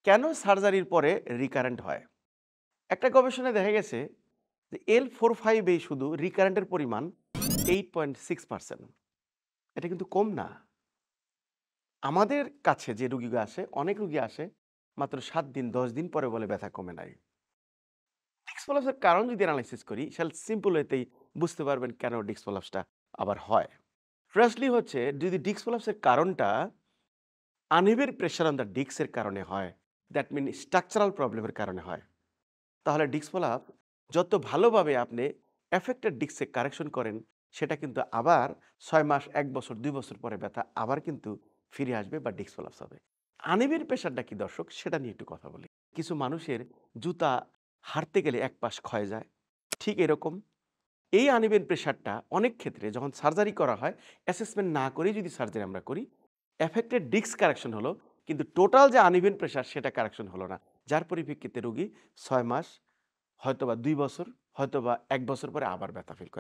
কেন সার্জারির পরে রিকারেন্ট হয়? একটা গবেষণায় দেখা গেছে যে L4-5 এই শুধু রিকারেন্টের পরিমাণ 8.6%। এটা কিন্তু কম না। আমাদের কাছে যে রোগীরা আসে, অনেক রোগী আসে মাত্র ৭ দিন ১০ দিন পরে বলে ব্যথা কমে নাই। ডিস্ক প্রলাপসের কারণ যদি এনালাইসিস করি, সেটা সিম্পল ওয়েতেই বুঝতে পারবেন কেন ডিস্ক প্রলাপসটা আবার হয়। ফার্স্টলি হচ্ছে যদি ডিস্ক প্রলাপসের কারণটা আনইভেন প্রেশার অন দ্য ডিস্কের কারণে হয়, দ্যাট মিন স্ট্রাকচারাল প্রবলেমের কারণে হয়। তাহলে ডিস্ক প্রলাপ যত ভালোভাবে আপনি এফেক্টেড ডিস্কে কারেকশন করেন, সেটা কিন্তু আবার ৬ মাস, ১ বছর, ২ বছর পরে ব্যথা আবার কিন্তু ফিরে আসবে বা ডিস্ক প্রলাপস হবে। আনইভেন প্রেশারটা কি দর্শক? সেটা নিয়ে একটু কথা বলি। কিছু মানুষের জুতা হাঁটতে গেলে এক পাশ ক্ষয়ে যায়। ঠিক এরকম এই আনইভেন প্রেশারটা অনেক ক্ষেত্রে যখন সার্জারি করা হয়, অ্যাসেসমেন্ট না করেই যদি সার্জারি আমরা করি, এফেক্টেড ডিস্ক কারেকশন হলো, কিন্তু টোটাল যে আনইভেন প্রেশার সেটা কারেকশন হলো না। যার পরিপ্রেক্ষিতে রোগী ৬ মাস হয়তোবা ২ বছর, হয়তোবা ১ বছর পরে আবার ব্যথা ফিল করে।